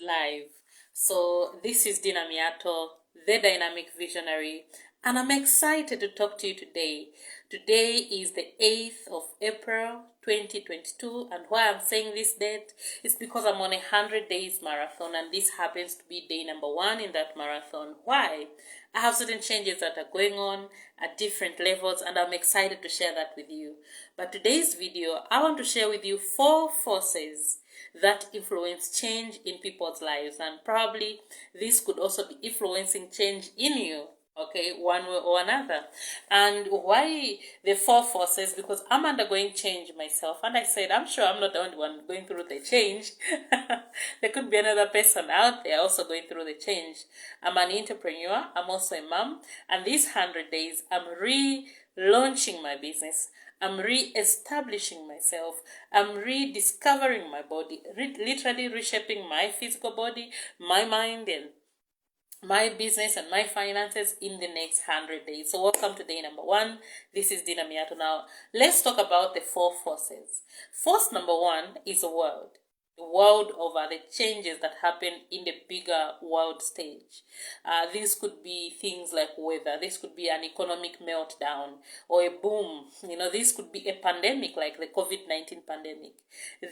Live. So this is Dina Miato, the dynamic visionary, and I'm excited to talk to you today. Today is the 8th of April 2022, and why I'm saying this date is because I'm on a 100 days marathon, and this happens to be day number 1 in that marathon. Why? I have certain changes that are going on at different levels, and I'm excited to share that with you. But today's video, I want to share with you 4 forces that influence change in people's lives, and probably this could also be influencing change in you, okay, one way or another. And why the 4 forces? Because I'm undergoing change myself, and I said I'm sure I'm not the only one going through the change. There could be another person out there also going through the change. I'm an entrepreneur, I'm also a mom, and these 100 days I'm relaunching my business. I'm re-establishing myself. I'm rediscovering my body, literally reshaping my physical body, my mind, and my business and my finances in the next 100 days. So welcome to day number 1. This is Dina Miato. Now, let's talk about the 4 forces. Force number 1 is the world over the changes that happen in the bigger world stage. This could be things like weather. This could be an economic meltdown or a boom. This could be a pandemic like the COVID-19 pandemic.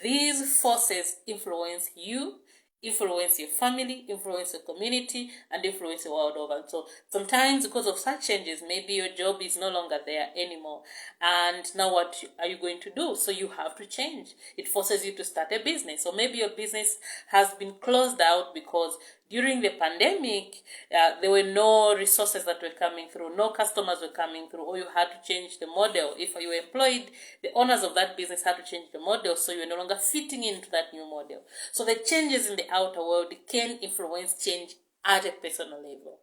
These forces influence you, influence your family, influence your community, and influence the world over. So sometimes because of such changes, maybe your job is no longer there anymore. And now what are you going to do? So you have to change. It forces you to start a business. Or maybe your business has been closed out because during the pandemic, there were no resources that were coming through, no customers were coming through, or you had to change the model. If you were employed, the owners of that business had to change the model, so you're no longer fitting into that new model. So the changes in the outer world can influence change at a personal level.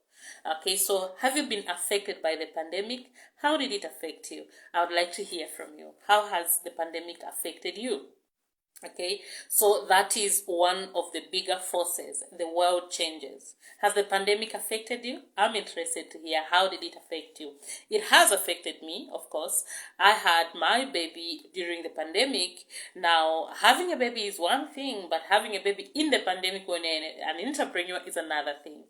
Okay, so have you been affected by the pandemic? How did it affect you? I would like to hear from you. How has the pandemic affected you? Okay, so that is one of the bigger forces. The world changes. Has the pandemic affected you? I'm interested to hear, how did it affect you? It has affected me, of course. I had my baby during the pandemic. Now, having a baby is one thing, but having a baby in the pandemic when an entrepreneur is another thing.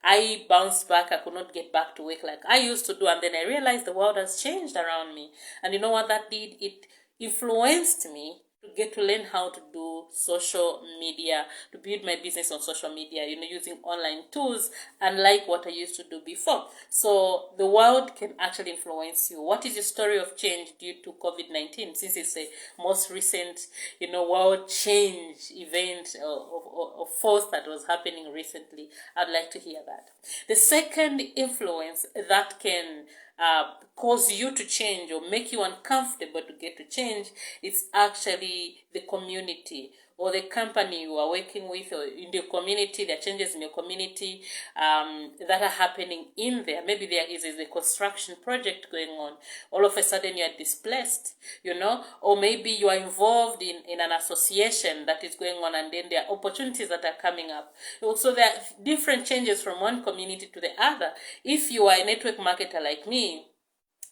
I bounced back. I could not get back to work like I used to do, and then I realized the world has changed around me. And you know what that did? It influenced me to get to learn how to do social media, to build my business on social media, using online tools, unlike what I used to do before. So the world can actually influence you. What is your story of change due to COVID-19? Since it's a most recent, world change event or force that was happening recently, I'd like to hear that. The second influence that can cause you to change or make you uncomfortable to get to change, it's actually the community or the company you are working with, or in the community. There are changes in your community that are happening in there. Maybe there is a construction project going on. All of a sudden you are displaced, or maybe you are involved in an association that is going on, and then there are opportunities that are coming up. So there are different changes from one community to the other. If you are a network marketer like me,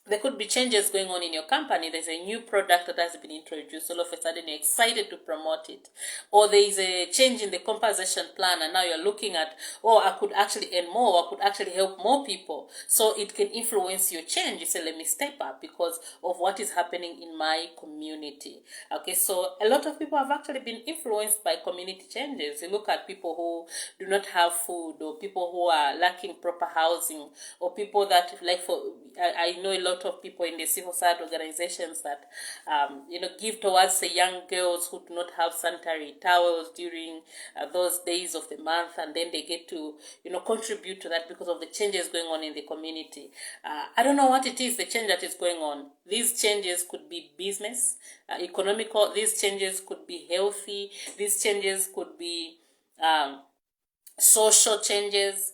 there could be changes going on in your company. There's a new product that has been introduced. All of a sudden, you're excited to promote it. Or there is a change in the compensation plan, and now you're looking at, I could actually earn more. I could actually help more people. So it can influence your change. You say, let me step up because of what is happening in my community. Okay, so a lot of people have actually been influenced by community changes. You look at people who do not have food, or people who are lacking proper housing, or people that, I know a lot of people in the civil society organizations that, give towards the young girls who do not have sanitary towels during those days of the month, and then they get to, contribute to that because of the changes going on in the community. I don't know what it is, the change that is going on. These changes could be business, economical. These changes could be healthy. These changes could be social changes.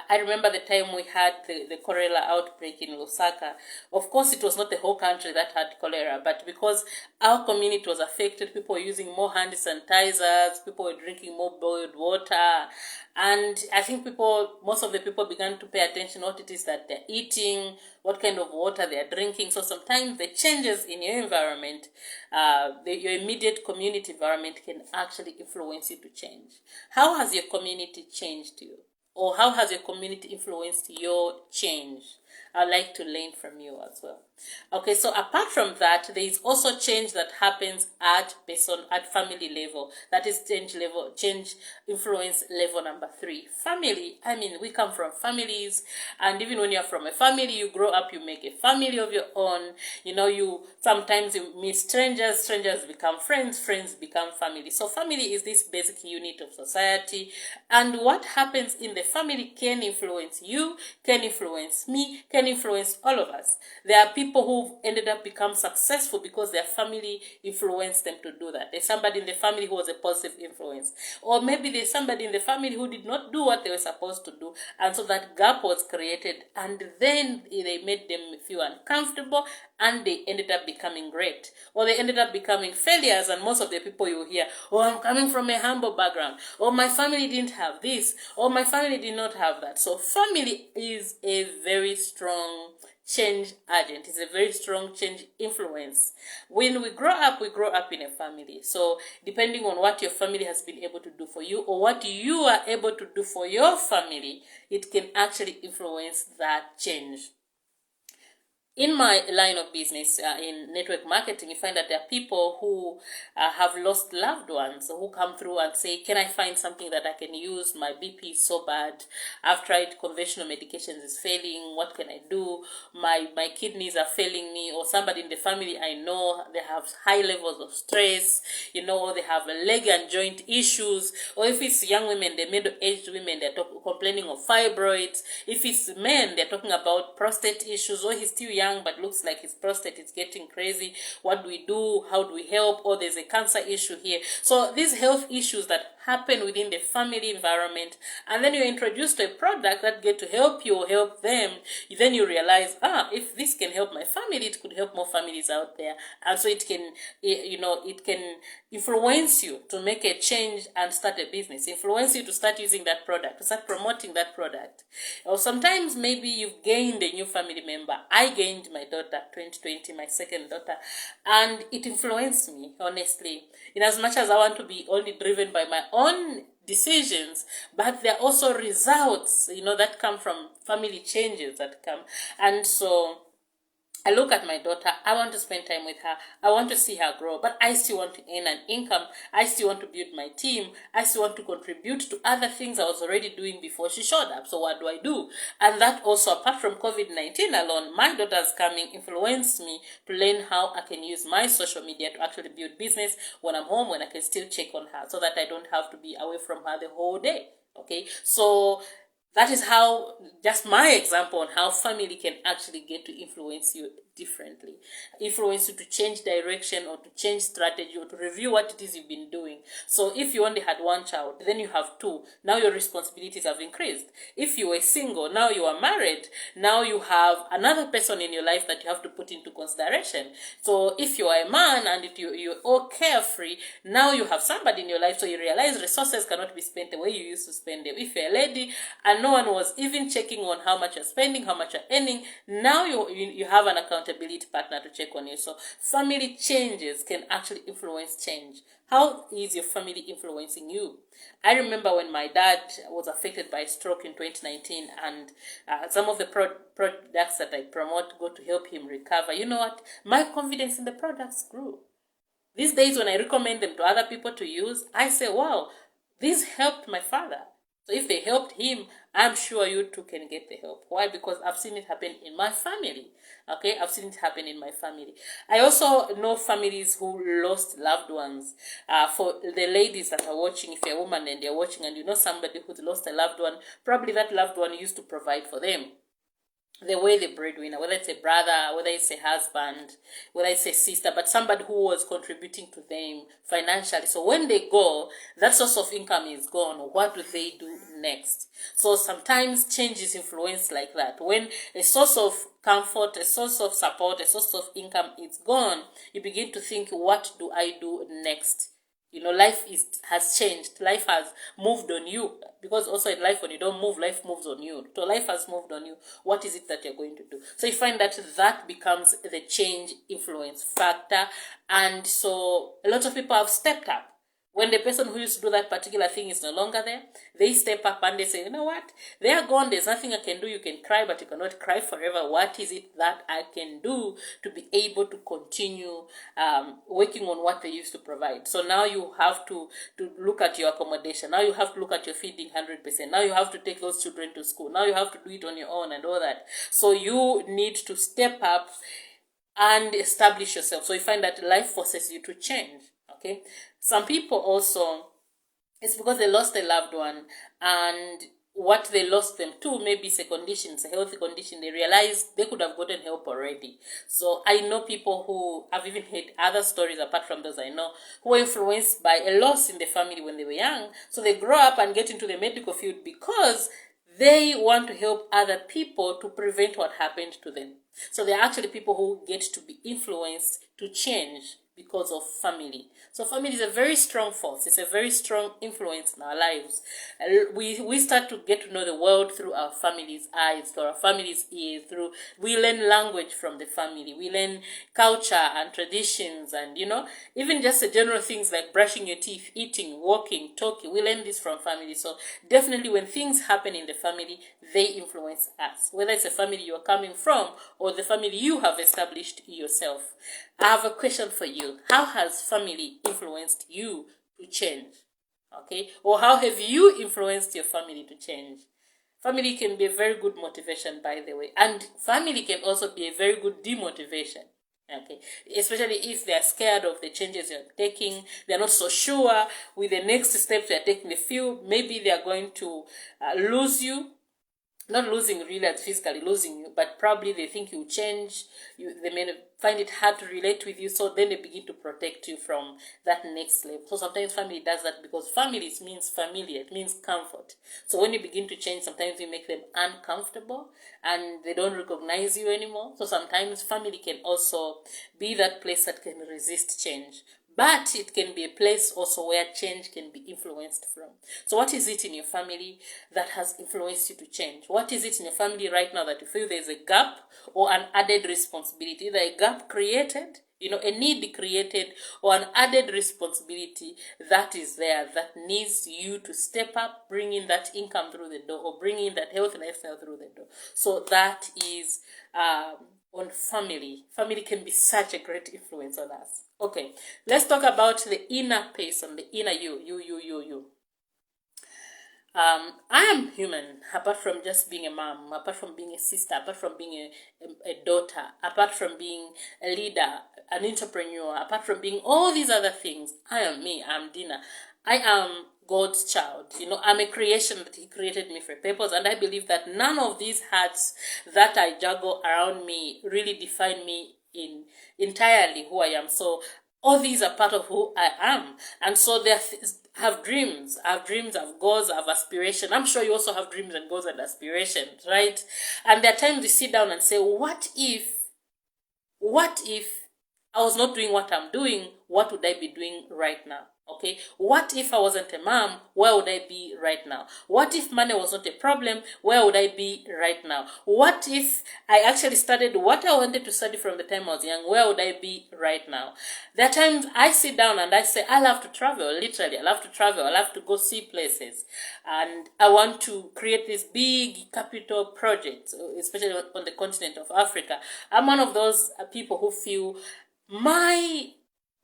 I remember the time we had the cholera outbreak in Lusaka. Of course, it was not the whole country that had cholera, but because our community was affected, people were using more hand sanitizers, people were drinking more boiled water, and I think most of the people began to pay attention what it is that they're eating, what kind of water they're drinking. So sometimes the changes in your environment, your immediate community environment can actually influence you to change. How has your community changed you? Or how has your community influenced your change? I'd like to learn from you as well. Okay, so apart from that, there is also change that happens at family level. That is change influence level number 3. Family. I mean, we come from families, and even when you're from a family, you grow up, you make a family of your own. You sometimes you meet strangers, strangers become friends, friends become family. So family is this basic unit of society, and what happens in the family can influence you, can influence me, can influence all of us. There are people who ended up become successful because their family influenced them to do that. There's somebody in the family who was a positive influence, or maybe there's somebody in the family who did not do what they were supposed to do, and so that gap was created, and then they made them feel uncomfortable, and they ended up becoming great, or they ended up becoming failures. And most of the people you hear, oh, I'm coming from a humble background, or my family didn't have this, or my family did not have that. So family is a very strong change agent. It's a very strong change influence. When we grow up in a family. So depending on what your family has been able to do for you, or what you are able to do for your family, it can actually influence that change. In my line of business, in network marketing, you find that there are people who have lost loved ones, who come through and say, can I find something that I can use? My BP is so bad. I've tried conventional medications, it's failing. What can I do? My kidneys are failing me. Or somebody in the family I know, they have high levels of stress, or they have leg and joint issues. Or if it's young women, the middle-aged women, they're complaining of fibroids. If it's men, they're talking about prostate issues. Or he's still young but looks like his prostate is getting crazy. What do we do? How do we help? Or there's a cancer issue here. So these health issues that happen within the family environment, and then you're introduced to a product that get to help you or help them, then you realize, if this can help my family, it could help more families out there. And so it can influence you to make a change and start a business, influence you to start using that product, to start promoting that product. Or sometimes maybe you've gained a new family member. I gained my daughter 2020, my second daughter, and it influenced me, honestly, in as much as I want to be only driven by my own decisions, but there are also results, that come from family changes that come. And so I look at my daughter, I want to spend time with her, I want to see her grow, but I still want to earn an income, I still want to build my team, I still want to contribute to other things I was already doing before she showed up. So what do I do? And that also, apart from COVID-19 alone, my daughter's coming influenced me to learn how I can use my social media to actually build business when I'm home, when I can still check on her, so that I don't have to be away from her the whole day. Okay, so that is how, just my example on how family can actually get to influence you differently. Influence you to change direction, or to change strategy, or to review what it is you've been doing. So if you only had one child, then you have two. Now your responsibilities have increased. If you were single, now you are married. Now you have another person in your life that you have to put into consideration. So if you are a man and you're all carefree, now you have somebody in your life, so you realize resources cannot be spent the way you used to spend them. If you're a lady and no one was even checking on how much you're spending, how much you're earning, now you have an accountability partner to check on you. So family changes can actually influence change. How is your family influencing you? I remember when my dad was affected by stroke in 2019, and some of the products that I promote go to help him recover. You know what? My confidence in the products grew. These days when I recommend them to other people to use, I say, wow, this helped my father. So if they helped him, I'm sure you too can get the help. Why? Because I've seen it happen in my family. Okay, I've seen it happen in my family. I also know families who lost loved ones. For the ladies that are watching, if you're a woman and they're watching and you know somebody who's lost a loved one, probably that loved one used to provide for them. the way the breadwinner, whether it's a brother, whether it's a husband, whether it's a sister, but somebody who was contributing to them financially. So when they go, that source of income is gone. What do they do next? So sometimes change is influenced like that. When a source of comfort, a source of support, a source of income is gone, you begin to think, what do I do next? Life has changed. Life has moved on you, because also in life, when you don't move, life moves on you. So life has moved on you. What is it that you're going to do? So you find that becomes the change influence factor. And so a lot of people have stepped up. When the person who used to do that particular thing is no longer there, they step up and they say, you know what? They are gone. There's nothing I can do. You can cry, but you cannot cry forever. What is it that I can do to be able to continue working on what they used to provide? So now you have to look at your accommodation. Now you have to look at your feeding 100%. Now you have to take those children to school. Now you have to do it on your own and all that. So you need to step up and establish yourself. So you find that life forces you to change. Okay, some people also, it's because they lost a loved one, and what they lost them to, maybe it's a condition, it's a healthy condition. They realized they could have gotten help already. So I know people who have even heard other stories apart from those I know, who were influenced by a loss in the family when they were young. So they grow up and get into the medical field because they want to help other people to prevent what happened to them. So there are actually people who get to be influenced to change because of family. So family is a very strong force. It's a very strong influence in our lives. We start to get to know the world through our family's eyes, through our family's ears. We learn language from the family. We learn culture and traditions, and even just the general things like brushing your teeth, eating, walking, talking. We learn this from family. So definitely, when things happen in the family, they influence us. Whether it's a family you are coming from or the family you have established yourself. I have a question for you. How has family influenced you to change? Okay? Or how have you influenced your family to change? Family can be a very good motivation, by the way. And family can also be a very good demotivation. Okay, especially if they're scared of the changes you're taking, they're not so sure with the next steps they're taking. They feel maybe they're going to lose you. Not losing really as physically losing you, but probably they think you change. They may find it hard to relate with you, so then they begin to protect you from that next level. So sometimes family does that because family means familiar, it means comfort. So when you begin to change, sometimes you make them uncomfortable and they don't recognize you anymore. So sometimes family can also be that place that can resist change. But it can be a place also where change can be influenced from. So what is it in your family that has influenced you to change? What is it in your family right now that you feel there's a gap or an added responsibility? Either a gap created, a need created, or an added responsibility that is there that needs you to step up, bring in that income through the door, or bring in that healthy lifestyle through the door. So that is on family. Family can be such a great influence on us. Okay, let's talk about the inner person, the inner you. I am human, apart from just being a mom, apart from being a sister, apart from being a daughter, apart from being a leader, an entrepreneur, apart from being all these other things. I am me, I'm Dina. I am God's child. I'm a creation that He created me for a purpose, and I believe that none of these hats that I juggle around me really define me in entirely who I am. So all these are part of who I am, and so I have dreams, I have goals, I have aspirations. I'm sure you also have dreams and goals and aspirations, right? And there are times you sit down and say, what if I was not doing what I'm doing? What would I be doing right now? Okay, what if I wasn't a mom? Where would I be right now? What if money was not a problem? Where would I be right now? What if I actually studied what I wanted to study from the time I was young? Where would I be right now? There are times I sit down and I say, I love to travel, literally. I love to travel. I love to go see places. And I want to create this big capital project, especially on the continent of Africa. I'm one of those people who feel my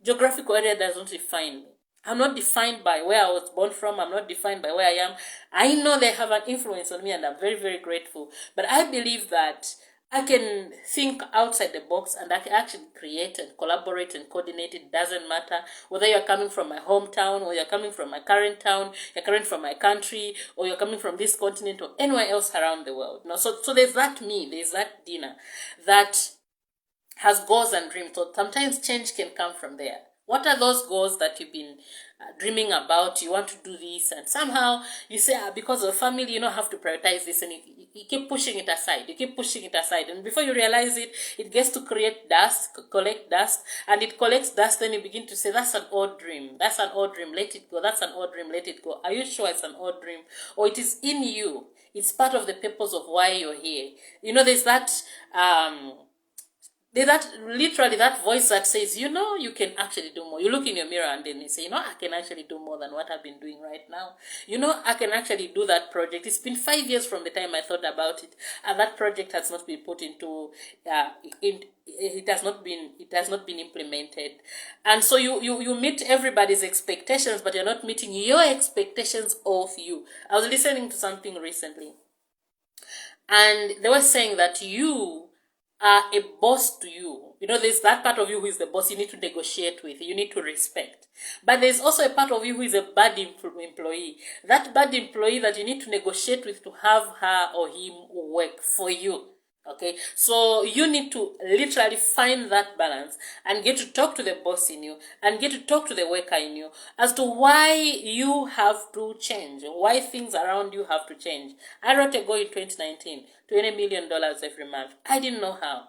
geographical area does not define me. I'm not defined by where I was born from. I'm not defined by where I am. I know they have an influence on me, and I'm very, very grateful. But I believe that I can think outside the box, and I can actually create and collaborate and coordinate. It doesn't matter whether you're coming from my hometown, or you're coming from my current town, you're coming from my country, or you're coming from this continent or anywhere else around the world. No, so there's that me, there's that Dina that has goals and dreams. So sometimes change can come from there. What are those goals that you've been dreaming about? You want to do this, and somehow you say, because of family, you don't have to prioritize this, and you keep pushing it aside. You keep pushing it aside, and before you realize it, it gets to create dust, collect dust, and it collects dust. Then you begin to say, that's an old dream. That's an old dream. Let it go. That's an old dream. Let it go. Are you sure it's an old dream, or it is in you? It's part of the purpose of why you're here. There's that literally that voice that says, you can actually do more. You look in your mirror and then you say, I can actually do more than what I've been doing right now. I can actually do that project. It's been 5 years from the time I thought about it, and that project has not been put into it has not been implemented. And so you meet everybody's expectations, but you're not meeting your expectations of you. I was listening to something recently, and they were saying that you are a boss to you. There's that part of you who is the boss you need to negotiate with, you need to respect. But there's also a part of you who is a bad employee. That bad employee that you need to negotiate with to have her or him work for you. Okay, so you need to literally find that balance and get to talk to the boss in you and get to talk to the worker in you as to why you have to change, why things around you have to change. I wrote a goal in 2019, $20 million every month. I didn't know how.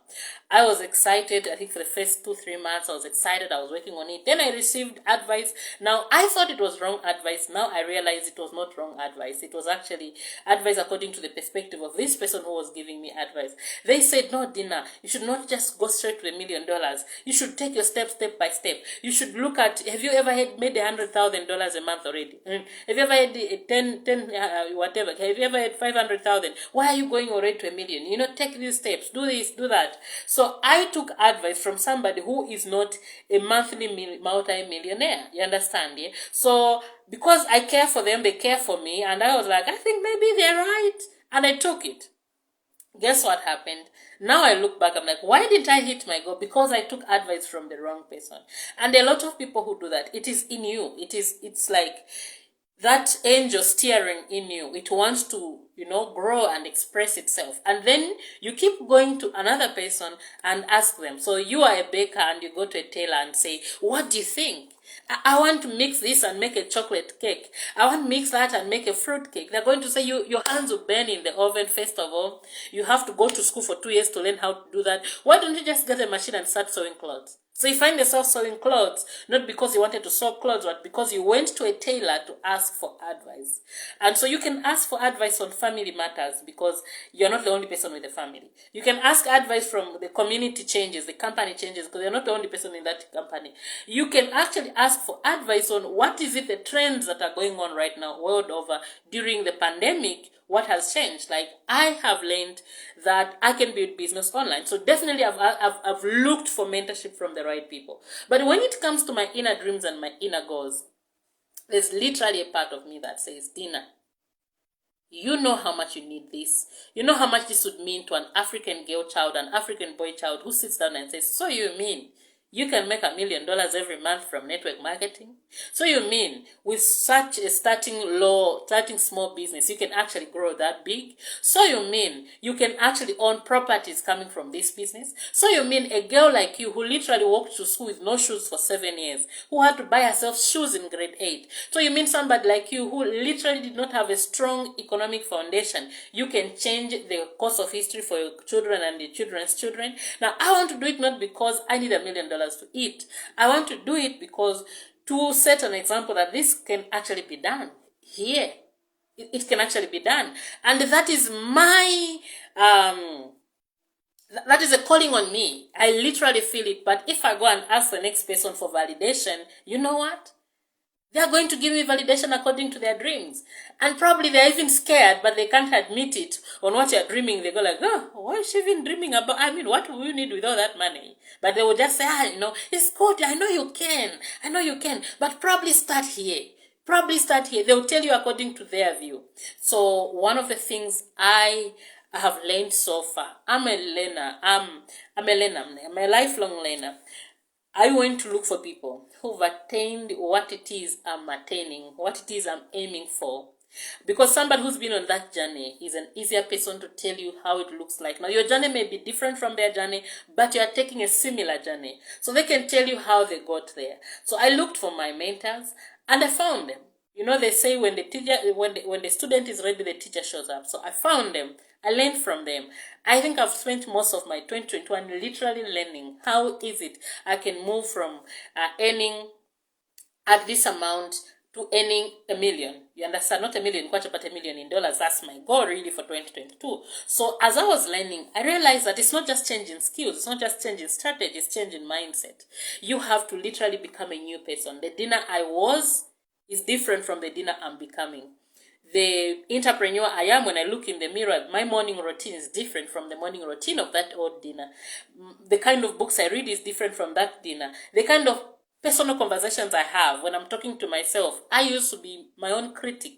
I was excited. I think for the first 2-3 months, I was excited. I was working on it. Then I received advice. Now, I thought it was wrong advice. Now I realize it was not wrong advice. It was actually advice according to the perspective of this person who was giving me advice. They said, no, Dina, you should not just go straight to $1 million. You should take your step by step. You should look at, have you ever made $100,000 a month already? Have you ever had 10 whatever? Have you ever had 500,000? Why are you going already to $1 million? Take these steps, do this, do that. So I took advice from somebody who is not a monthly multi-millionaire. You understand? Yeah? So because I care for them, they care for me, and I was like, I think maybe they're right, and I took it. Guess what happened? Now I look back, I'm like, why didn't I hit my goal? Because I took advice from the wrong person. And there are a lot of people who do that. It is in you. It's like that angel steering in you. It wants to, grow and express itself. And then you keep going to another person and ask them. So you are a baker and you go to a tailor and say, what do you think? I want to mix this and make a chocolate cake. I want to mix that and make a fruit cake. They're going to say your hands will burn in the oven first of all. You have to go to school for 2 years to learn how to do that. Why don't you just get a machine and start sewing clothes? So you find yourself sewing clothes, not because you wanted to sew clothes, but because you went to a tailor to ask for advice. And so you can ask for advice on family matters because you're not the only person with a family. You can ask advice from the community changes, the company changes, because you're not the only person in that company. You can actually ask for advice on what is it, the trends that are going on right now world over during the pandemic. What has changed? Like, I have learned that I can build business online. So definitely I've looked for mentorship from the right people. But when it comes to my inner dreams and my inner goals, there's literally a part of me that says, Dina, you know how much you need this. You know how much this would mean to an African girl child, an African boy child who sits down and says, so you mean you can make $1 million every month from network marketing? So you mean with such a starting small business, you can actually grow that big? So you mean you can actually own properties coming from this business? So you mean a girl like you who literally walked to school with no shoes for 7 years, who had to buy herself shoes in grade 8? So you mean somebody like you who literally did not have a strong economic foundation, you can change the course of history for your children and your children's children? Now, I want to do it not because I need $1 million to eat. I want to do it because to set an example that this can actually be done here. It can actually be done. And that is my, that is a calling on me. I literally feel it. But if I go and ask the next person for validation, you know what? They are going to give me validation according to their dreams. And probably they're even scared, but they can't admit it on what you're dreaming. They go like, oh, what is she even dreaming about? I mean, what will you need with all that money? But they will just say, it's good. I know you can. But probably start here. They'll tell you according to their view. So one of the things I I have learned so far. I'm a learner. I'm a learner. I'm a lifelong learner. I went to look for people who've attained what it is I'm attaining, what it is I'm aiming for. Because somebody who's been on that journey is an easier person to tell you how it looks like. Now, your journey may be different from their journey, but you are taking a similar journey. So they can tell you how they got there. So I looked for my mentors and I found them. You know, they say when the teacher, when the student is ready, the teacher shows up. So I found them. I learned from them. I think I've spent most of my 2021 literally learning how is it I can move from earning at this amount to earning $1 million. You understand? Not $1 million, but $1 million in dollars. That's my goal really for 2022. So as I was learning, I realized that it's not just changing skills. It's not just changing strategy. It's changing mindset. You have to literally become a new person. The Dina I was is different from the Dina I'm becoming. The entrepreneur I am, when I look in the mirror, my morning routine is different from the morning routine of that old Dina. The kind of books I read is different from that Dina. The kind of personal conversations I have when I'm talking to myself, I used to be my own critic.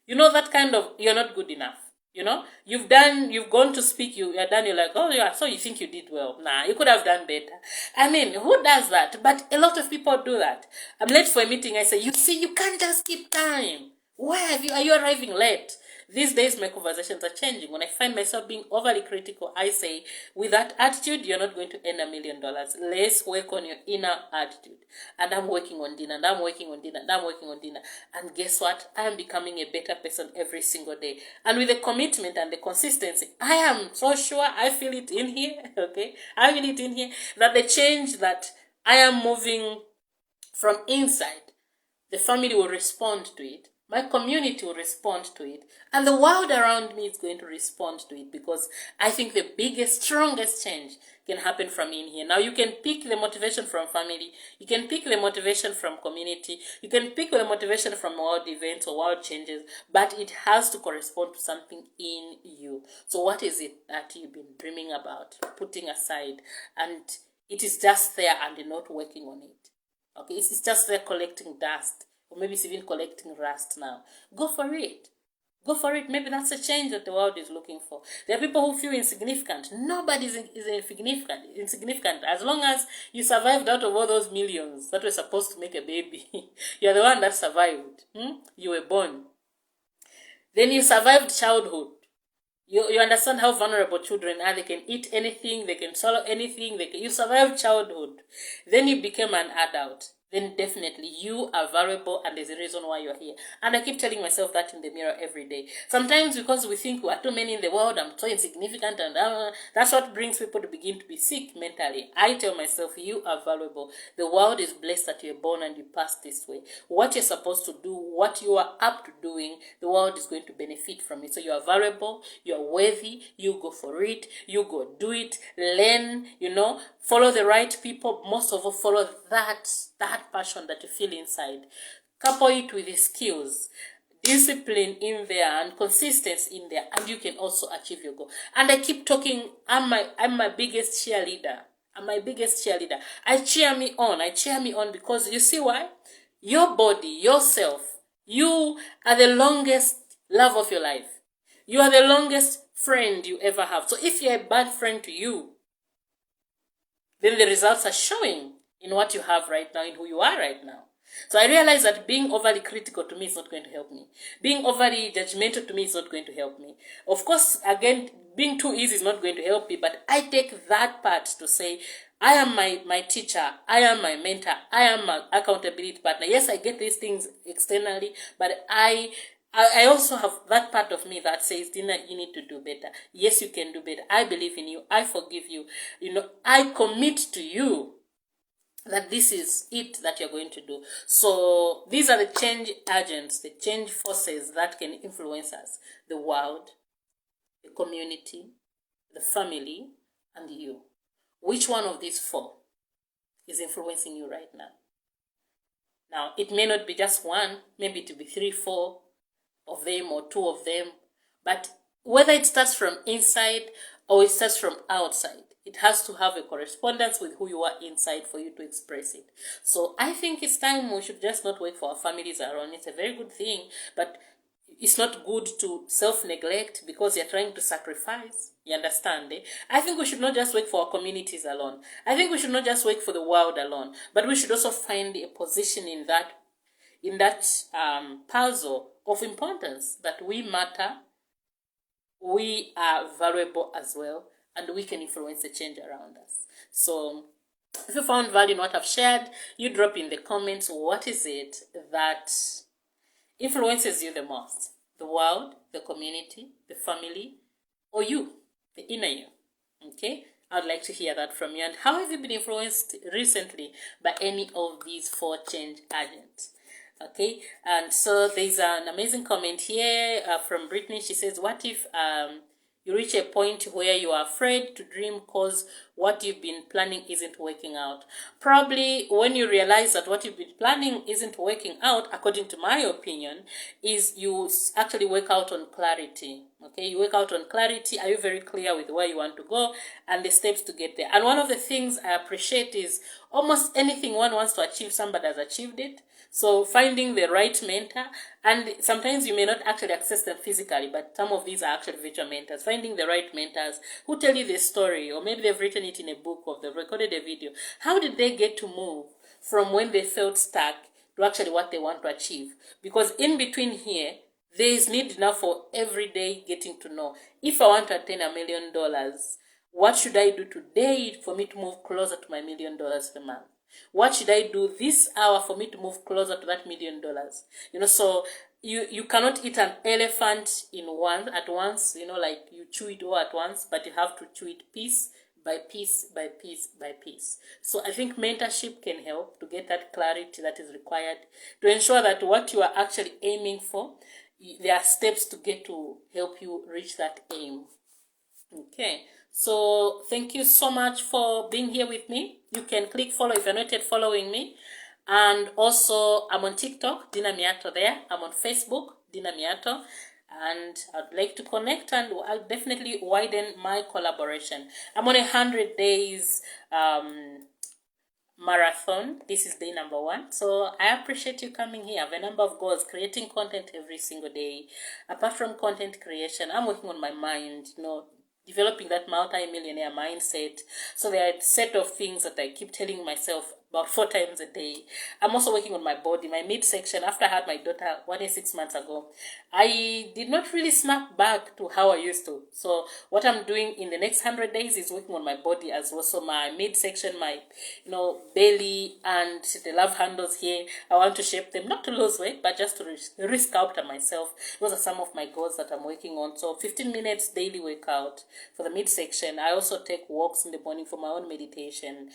You know, that kind of, you're not good enough. You know, you've gone to speak, you're done, you're like, oh yeah, so you think you did well. Nah, you could have done better. I mean, who does that? But a lot of people do that. I'm late for a meeting, I say, you see, you can't just keep time. Why are you arriving late? These days, my conversations are changing. When I find myself being overly critical, I say, with that attitude, you're not going to earn $1 million. Let's work on your inner attitude. And I'm working on dinner, and I'm working on dinner, and I'm working on dinner. And guess what? I am becoming a better person every single day. And with the commitment and the consistency, I am so sure, I feel it in here, okay? I feel it in here, that the change that I am moving from inside, the family will respond to it. My community will respond to it. And the world around me is going to respond to it, because I think the biggest, strongest change can happen from in here. Now, you can pick the motivation from family. You can pick the motivation from community. You can pick the motivation from world events or world changes. But it has to correspond to something in you. So what is it that you've been dreaming about, putting aside, and it is just there and you're not working on it? Okay, it's just there collecting dust. Or maybe it's even collecting rust now. Go for it. Go for it. Maybe that's a change that the world is looking for. There are people who feel insignificant. Nobody is insignificant. As long as you survived out of all those millions that were supposed to make a baby, you're the one that survived. You were born. Then you survived childhood. You understand how vulnerable children are. They can eat anything. They can swallow anything. You survived childhood. Then you became an adult. Then definitely you are valuable, and there's a reason why you're here. And I keep telling myself that in the mirror every day. Sometimes because we think we are too many in the world, I'm so insignificant, and that's what brings people to begin to be sick mentally. I tell myself, you are valuable. The world is blessed that you're born and you passed this way. What you're supposed to do, what you are up to doing, the world is going to benefit from it. So you are valuable, you're worthy, you go for it, you go do it, learn, follow the right people. Most of all, follow that passion that you feel inside. Couple it with the skills, discipline in there, and consistency in there, and you can also achieve your goal. And I keep talking, I'm my biggest cheerleader. I cheer me on because you see why? Your body, yourself, you are the longest love of your life. You are the longest friend you ever have. So if you're a bad friend to you, then the results are showing in what you have right now, in who you are right now. So I realize that being overly critical to me is not going to help me. Being overly judgmental to me is not going to help me. Of course, again, being too easy is not going to help me, but I take that part to say, I am my teacher, I am my mentor, I am my accountability partner. Yes, I get these things externally, but I also have that part of me that says, Dina, you need to do better. Yes, you can do better. I believe in you. I forgive you. I commit to you that this is it that you're going to do. So these are the change agents, the change forces that can influence us. The world, the community, the family, and you. Which one of these four is influencing you right now? Now, it may not be just one. Maybe it will be 3, 4 of them or 2 of them. But whether it starts from inside or it starts from outside, it has to have a correspondence with who you are inside for you to express it. So I think it's time we should just not wait for our families around. It's a very good thing, but it's not good to self-neglect because you're trying to sacrifice. You understand? I think we should not just work for our communities alone. I think we should not just work for the world alone, but we should also find a position in that puzzle of importance, that we matter, we are valuable as well, and we can influence the change around us. So if you found value in what I've shared, you drop in the comments what is it that influences you the most: the world, the community, the family, or you, the inner you. Okay, I'd like to hear that from you. And how have you been influenced recently by any of these 4 change agents? Okay, and so there's an amazing comment here from Brittany. She says, what if you reach a point where you are afraid to dream because what you've been planning isn't working out? Probably when you realize that what you've been planning isn't working out, according to my opinion, is you actually work out on clarity. Okay, you work out on clarity. Are you very clear with where you want to go and the steps to get there? And one of the things I appreciate is almost anything one wants to achieve, somebody has achieved it. So finding the right mentor, and sometimes you may not actually access them physically, but some of these are actually virtual mentors. Finding the right mentors who tell you the story, or maybe they've written it in a book or they've recorded a video. How did they get to move from when they felt stuck to actually what they want to achieve? Because in between here, there is need now for every day getting to know. If I want to attain $1 million, what should I do today for me to move closer to my $1 million per month? What should I do this hour for me to move closer to that $1 million? So you cannot eat an elephant at once, like you chew it all at once, but you have to chew it piece by piece by piece by piece. So I think mentorship can help to get that clarity that is required to ensure that what you are actually aiming for, there are steps to get to help you reach that aim. Okay, so thank you so much for being here with me. You can click follow if you're not yet following me. And also, I'm on TikTok, Dina Miato there. I'm on Facebook, Dina Miato. And I'd like to connect, and I'll definitely widen my collaboration. I'm on 100 days marathon. This is day number 1. So I appreciate you coming here. I have a number of goals, creating content every single day. Apart from content creation, I'm working on my mind, developing that multi-millionaire mindset. So there are a set of things that I keep telling myself about 4 times a day. I'm also working on my body, my midsection. After I had my daughter 1 year, 6 months ago, I did not really snap back to how I used to. So what I'm doing in the next 100 days is working on my body as well. So my midsection, my belly, and the love handles here, I want to shape them, not to lose weight, but just to resculpt myself. Those are some of my goals that I'm working on. So 15 minutes daily workout for the midsection. I also take walks in the morning for my own meditation.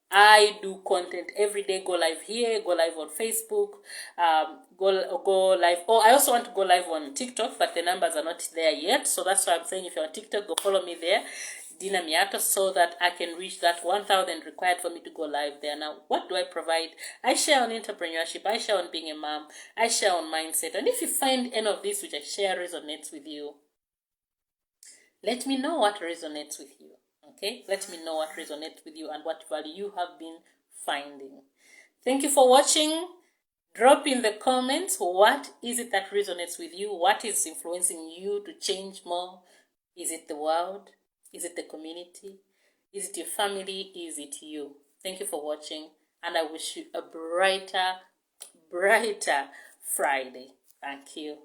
I do content every day, go live here, go live on Facebook, go live. Oh, I also want to go live on TikTok, but the numbers are not there yet. So that's why I'm saying if you're on TikTok, go follow me there, Dina Miato, so that I can reach that 1,000 required for me to go live there. Now, what do I provide? I share on entrepreneurship, I share on being a mom, I share on mindset. And if you find any of this which I share resonates with you, let me know what resonates with you. Okay, let me know what resonates with you and what value you have been finding. Thank you for watching. Drop in the comments what is it that resonates with you, what is influencing you to change more. Is it the world? Is it the community? Is it your family? Is it you? Thank you for watching, and I wish you a brighter Friday. Thank you.